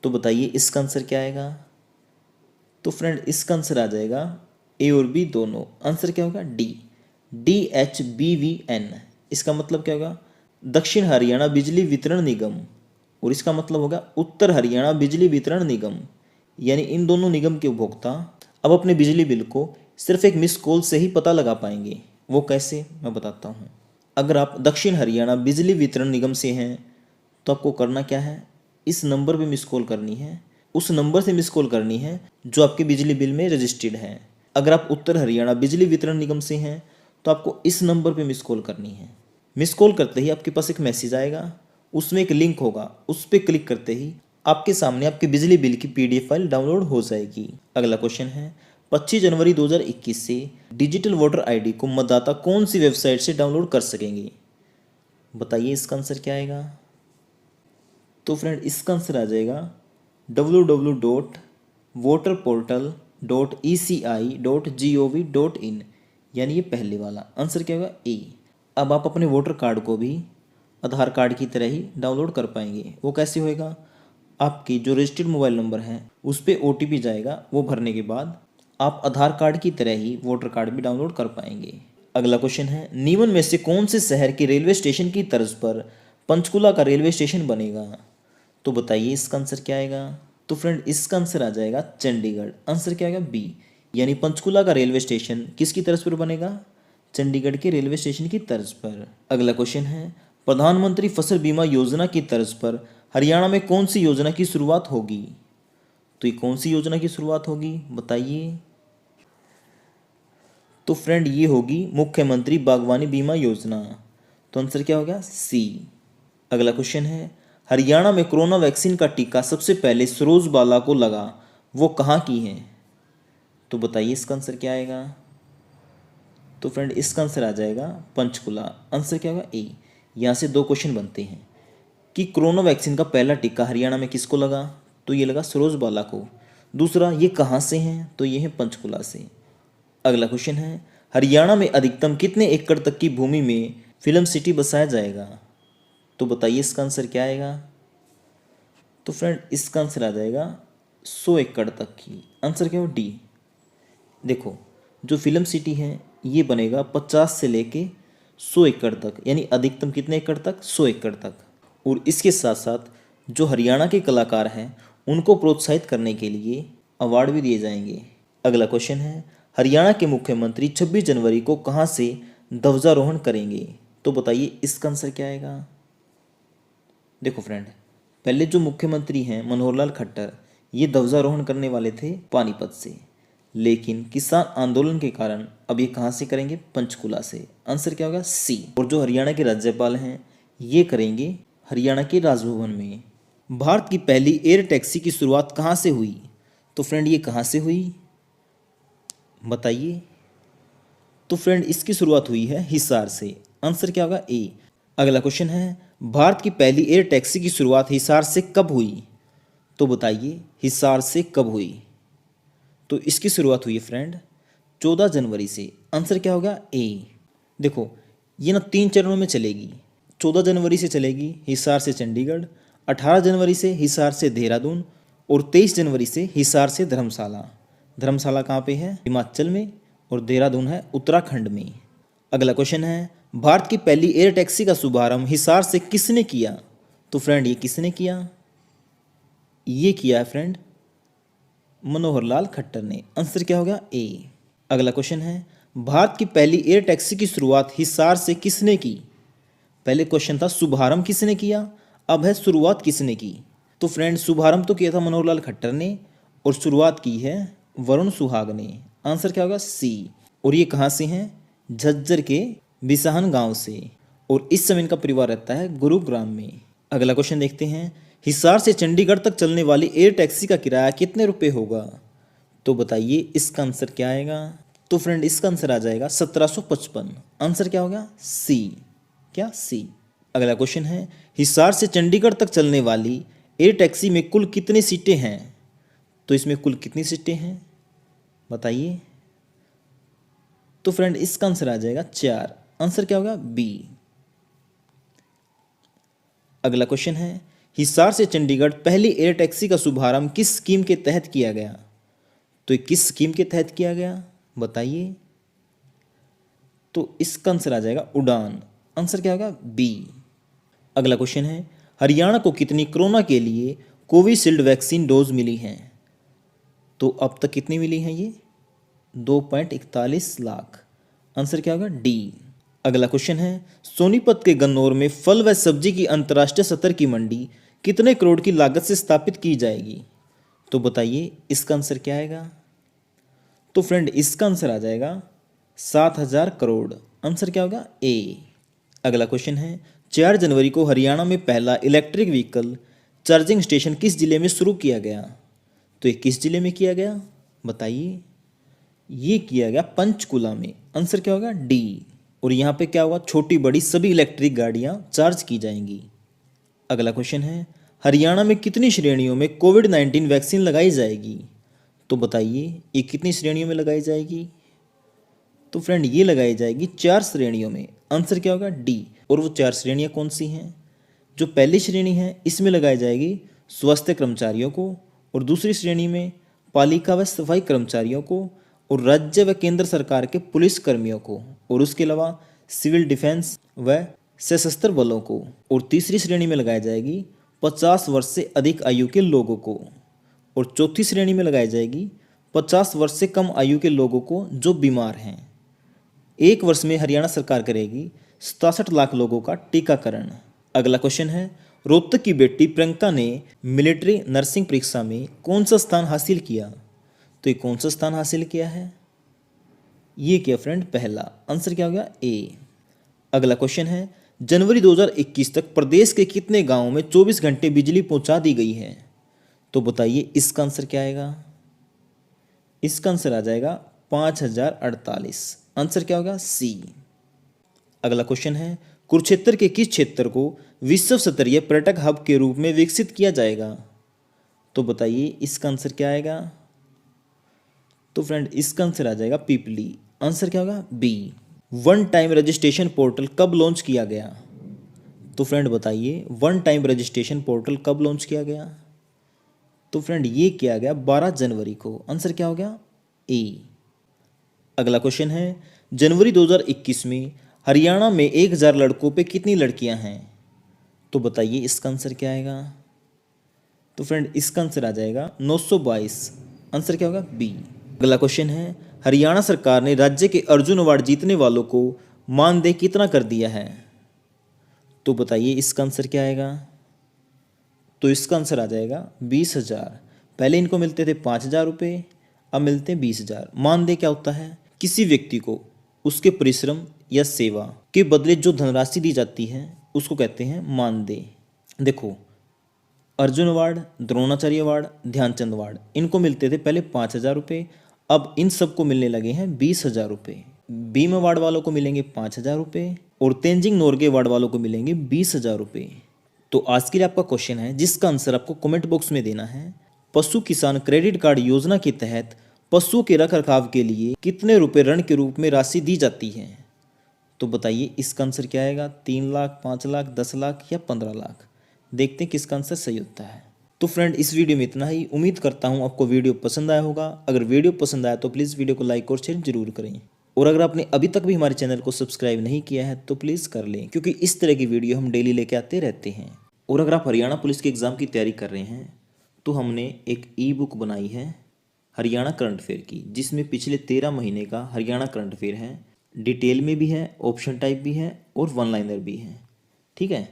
तो बताइए इसका आंसर क्या आएगा? तो फ्रेंड इसका आंसर आ जाएगा ए और बी दोनों। आंसर क्या होगा? डी। DHBVN। इसका मतलब क्या होगा? दक्षिण हरियाणा बिजली वितरण निगम। और इसका मतलब होगा उत्तर हरियाणा बिजली वितरण निगम। यानी इन दोनों निगम के उपभोक्ता अब अपने बिजली बिल को सिर्फ एक मिस कॉल से ही पता लगा पाएंगे। वो कैसे, मैं बताता हूँ। अगर आप दक्षिण हरियाणा बिजली वितरण निगम से हैं तो आपको करना क्या है, इस नंबर पे मिस कॉल करनी है। उस नंबर से मिस कॉल करनी है जो आपके बिजली बिल में रजिस्टर्ड है। अगर आप उत्तर हरियाणा बिजली वितरण निगम से हैं तो आपको इस नंबर पे मिस कॉल करनी है। मिस कॉल करते ही आपके पास एक मैसेज आएगा, उसमें एक लिंक होगा, उस पर क्लिक करते ही आपके सामने आपके बिजली बिल की पीडीएफ फाइल डाउनलोड हो जाएगी। अगला क्वेश्चन है, 25 जनवरी 2021 से डिजिटल वोटर आईडी को मतदाता कौन सी वेबसाइट से डाउनलोड कर सकेंगे? बताइए इसका आंसर क्या आएगा? तो फ्रेंड इसका आंसर आ जाएगा www.voterportal.eci.gov.in। यानी ये पहले वाला। आंसर क्या होगा? ए। अब आप अपने वोटर कार्ड को भी आधार कार्ड की तरह ही डाउनलोड कर पाएंगे। वो कैसे होएगा? आपकी जो रजिस्टर्ड मोबाइल नंबर है उस पर OTP जाएगा, वो भरने के बाद आप आधार कार्ड की तरह ही वोटर कार्ड भी डाउनलोड कर पाएंगे। अगला क्वेश्चन है, निम्न में से कौन से शहर के रेलवे स्टेशन की तर्ज पर पंचकुला का रेलवे स्टेशन बनेगा? तो बताइए इसका आंसर क्या आएगा? तो फ्रेंड इसका आंसर आ जाएगा चंडीगढ़। आंसर क्या आएगा? बी। यानी पंचकुला का रेलवे स्टेशन किसकी तर्ज पर बनेगा? चंडीगढ़ के रेलवे स्टेशन की तर्ज पर। अगला क्वेश्चन है, प्रधानमंत्री फसल बीमा योजना की तर्ज पर हरियाणा में कौन सी योजना की शुरुआत होगी? तो ये कौन सी योजना की शुरुआत होगी बताइए? तो फ्रेंड ये होगी मुख्यमंत्री बागवानी बीमा योजना। तो आंसर क्या हो गया? सी। अगला क्वेश्चन है, हरियाणा में कोरोना वैक्सीन का टीका सबसे पहले सरोजबाला को लगा, वो कहाँ की है? तो बताइए इसका आंसर क्या आएगा? तो फ्रेंड इसका आंसर आ जाएगा पंचकुला। आंसर क्या होगा? ए। यहाँ से 2 क्वेश्चन बनते हैं कि कोरोना वैक्सीन का पहला टीका हरियाणा में किसको लगा? तो ये लगा सरोजबाला को। दूसरा, ये कहाँ से हैं? तो ये है पंचकुला से। अगला क्वेश्चन है, हरियाणा में अधिकतम कितने एकड़ तक की भूमि में फिल्म सिटी बसाया जाएगा? तो बताइए इसका आंसर क्या आएगा? तो फ्रेंड इसका आंसर आ जाएगा 100 एकड़ तक की। आंसर क्या हो? डी। देखो जो फिल्म सिटी है ये बनेगा 50 से लेके 100 एकड़ तक, यानी अधिकतम कितने एकड़ तक? 100 एकड़ तक। और इसके साथ साथ जो हरियाणा के कलाकार हैं उनको प्रोत्साहित करने के लिए अवार्ड भी दिए जाएंगे। अगला क्वेश्चन है, हरियाणा के मुख्यमंत्री 26 जनवरी को कहाँ से ध्वजारोहण करेंगे? तो बताइए इसका आंसर क्या आएगा? देखो फ्रेंड, पहले जो मुख्यमंत्री हैं मनोहर लाल खट्टर, ये ध्वजारोहण करने वाले थे पानीपत से, लेकिन किसान आंदोलन के कारण अब ये कहाँ से करेंगे? पंचकुला से। आंसर क्या होगा? सी। और जो हरियाणा के राज्यपाल हैं ये करेंगे हरियाणा के राजभवन में। भारत की पहली एयर टैक्सी की शुरुआत कहाँ से हुई? तो फ्रेंड ये कहाँ से हुई बताइए। तो फ्रेंड इसकी शुरुआत हुई है हिसार से। आंसर क्या होगा? ए। अगला क्वेश्चन है, भारत की पहली एयर टैक्सी की शुरुआत हिसार से कब हुई? तो बताइए हिसार से कब हुई? तो इसकी शुरुआत हुई है फ्रेंड 14 जनवरी से। आंसर क्या होगा? ए। देखो ये ना 3 चरणों में चलेगी। 14 जनवरी से चलेगी हिसार से चंडीगढ़, 18 जनवरी से हिसार से देहरादून और 23 जनवरी से हिसार से धर्मशाला। धर्मशाला कहाँ पे है? हिमाचल में, और देहरादून है उत्तराखंड में। अगला क्वेश्चन है, भारत की पहली एयर टैक्सी का शुभारंभ हिसार से किसने किया? तो फ्रेंड ये किसने किया? ये किया है फ्रेंड मनोहर लाल खट्टर ने। आंसर क्या होगा? ए। अगला क्वेश्चन है, भारत की पहली एयर टैक्सी की शुरुआत हिसार से किसने की? पहले क्वेश्चन था शुभारंभ किसने किया, अब है शुरुआत किसने की। तो फ्रेंड शुभारंभ तो किया था मनोहर लाल खट्टर ने और शुरुआत की है वरुण सुहाग ने। आंसर क्या होगा? सी। और ये कहाँ से हैं? झज्जर के बिसाहन गांव से, और इस समय इनका परिवार रहता है गुरुग्राम में। अगला क्वेश्चन देखते हैं, हिसार से चंडीगढ़ तक चलने वाली एयर टैक्सी का किराया कितने रुपए होगा? तो बताइए इसका आंसर क्या आएगा? तो फ्रेंड इसका आंसर आ जाएगा 1755। आंसर क्या होगा? सी। क्या? सी। अगला क्वेश्चन है, हिसार से चंडीगढ़ तक चलने वाली एयर टैक्सी में कुल कितनी सीटें हैं? तो इसमें कुल कितनी सीटें हैं बताइए। तो फ्रेंड इसका आंसर आ जाएगा 4। आंसर क्या होगा? बी। अगला क्वेश्चन है, हिसार से चंडीगढ़ पहली एयर टैक्सी का शुभारंभ किस स्कीम के तहत किया गया? तो ये किस स्कीम के तहत किया गया बताइए। तो इसका आंसर आ जाएगा उड़ान। आंसर क्या होगा? बी। अगला क्वेश्चन है, हरियाणा को कितनी कोरोना के लिए कोविशील्ड वैक्सीन डोज मिली हैं? तो अब तक कितनी मिली हैं ये? 2.41 लाख। आंसर क्या होगा? डी। अगला क्वेश्चन है, सोनीपत के गन्नौर में फल व सब्जी की अंतर्राष्ट्रीय स्तर की मंडी कितने करोड़ की लागत से स्थापित की जाएगी? तो बताइए इसका आंसर क्या आएगा? तो फ्रेंड इसका आंसर आ जाएगा 7,000 करोड़। आंसर क्या होगा? ए। अगला क्वेश्चन है, 4 जनवरी को हरियाणा में पहला इलेक्ट्रिक व्हीकल चार्जिंग स्टेशन किस जिले में शुरू किया गया? तो ये किस जिले में किया गया बताइए। ये किया गया पंचकुला में। आंसर क्या होगा? डी। और यहाँ पे क्या होगा? छोटी बड़ी सभी इलेक्ट्रिक गाड़ियाँ चार्ज की जाएंगी। अगला क्वेश्चन है, हरियाणा में कितनी श्रेणियों में कोविड-19 वैक्सीन लगाई जाएगी? तो बताइए ये कितनी श्रेणियों में लगाई जाएगी? तो फ्रेंड ये लगाई जाएगी 4 श्रेणियों में। आंसर क्या होगा? डी। और वो 4 श्रेणियाँ कौन सी हैं? जो पहली श्रेणी है इसमें लगाई जाएगी स्वास्थ्य कर्मचारियों को, और दूसरी श्रेणी में पालिका व सफाई कर्मचारियों को, और राज्य व केंद्र सरकार के पुलिस कर्मियों को, और उसके अलावा सिविल डिफेंस व सशस्त्र बलों को, और तीसरी श्रेणी में लगाई जाएगी 50 वर्ष से अधिक आयु के लोगों को, और चौथी श्रेणी में लगाई जाएगी 50 वर्ष से कम आयु के लोगों को जो बीमार हैं। 1 वर्ष में हरियाणा सरकार करेगी 67 लाख लोगों का टीकाकरण। अगला क्वेश्चन है, रोहतक की बेटी प्रियंका ने मिलिट्री नर्सिंग परीक्षा में कौन सा स्थान हासिल किया? तो ये कौन सा स्थान हासिल किया है? ये किया फ्रेंड पहला। आंसर क्या हो गया? ए। अगला क्वेश्चन है, जनवरी 2021 तक प्रदेश के कितने गांवों में 24 घंटे बिजली पहुंचा दी गई है? तो बताइए इसका आंसर क्या आएगा? इसका आंसर आ जाएगा 5048। आंसर क्या होगा? सी। अगला क्वेश्चन है, कुरुक्षेत्र के किस क्षेत्र को विश्व स्तरीय पर्यटक हब के रूप में विकसित किया जाएगा? तो बताइए इसका आंसर क्या आएगा? तो फ्रेंड इसका आंसर आ जाएगा पीपली। आंसर क्या होगा? B. One time registration portal कब लॉन्च किया गया? तो फ्रेंड बताइए वन टाइम रजिस्ट्रेशन पोर्टल कब लॉन्च किया गया? तो फ्रेंड ये किया गया 12 जनवरी को। आंसर क्या हो गया? ए। अगला क्वेश्चन है, जनवरी 2021 में हरियाणा में 1000 लड़कों पे कितनी लड़कियां हैं? तो बताइए इसका आंसर क्या आएगा? तो फ्रेंड इसका आंसर आ जाएगा 922। आंसर क्या होगा? बी। अगला क्वेश्चन है, हरियाणा सरकार ने राज्य के अर्जुन अवार्ड जीतने वालों को मानदेय कितना कर दिया है? तो बताइए इसका आंसर क्या आएगा? तो इसका आंसर आ जाएगा 20,000। पहले इनको मिलते थे 5,000 रुपये, अब मिलते हैं 20,000। मानदेय क्या होता है? किसी व्यक्ति को उसके परिश्रम या सेवा के बदले जो धनराशि दी जाती है उसको कहते हैं मानदेय। देखो Arjun award, Dronacharya award, Dhyan Chand award, इनको मिलते थे पहले 5,000 रुपये, अब इन सबको मिलने लगे हैं 20,000 रुपये। बीम अवार्ड वालों को मिलेंगे 5,000 रुपये और तेंजिंग नोरगे अवार्ड वालों को मिलेंगे 20,000 रुपये। तो आज के लिए आपका क्वेश्चन है जिसका आंसर आपको कमेंट बॉक्स में देना है। पशु किसान क्रेडिट कार्ड योजना के तहत पशुओं के रखरखाव के लिए कितने रुपए ऋण के रूप में राशि दी जाती है? तो बताइए इसका आंसर क्या आएगा? 3 लाख, 5 लाख, 10 लाख या 15 लाख? देखते हैं किसका आंसर सही होता है। तो फ्रेंड इस वीडियो में इतना ही। उम्मीद करता हूँ आपको वीडियो पसंद आया होगा। अगर वीडियो पसंद आया तो प्लीज़ वीडियो को लाइक और शेयर जरूर करें। और अगर आपने अभी तक भी हमारे चैनल को सब्सक्राइब नहीं किया है तो प्लीज़ कर लें, क्योंकि इस तरह की वीडियो हम डेली लेके आते रहते हैं। और अगर आप हरियाणा पुलिस के एग्ज़ाम की तैयारी कर रहे हैं तो हमने एक ई बुक बनाई है हरियाणा करंट अफेयर की, जिसमें पिछले 13 महीने का हरियाणा करंट अफेयर है। डिटेल में भी है, ऑप्शन टाइप भी है और वन लाइनर भी है। ठीक है,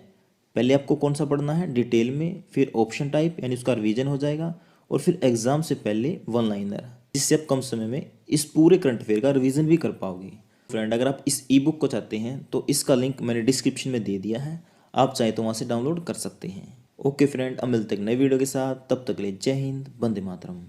पहले आपको कौन सा पढ़ना है? डिटेल में, फिर ऑप्शन टाइप यानी उसका रिवीजन हो जाएगा, और फिर एग्जाम से पहले वन लाइनर, जिससे आप कम समय में इस पूरे करंट अफेयर का रिवीजन भी कर पाओगे। फ्रेंड अगर आप इस ई बुक को चाहते हैं तो इसका लिंक मैंने डिस्क्रिप्शन में दे दिया है, आप चाहे तो वहाँ से डाउनलोड कर सकते हैं। ओके फ्रेंड, अब मिलते हैं नई वीडियो के साथ, तब तक के लिए जय हिंद, वंदे मातरम।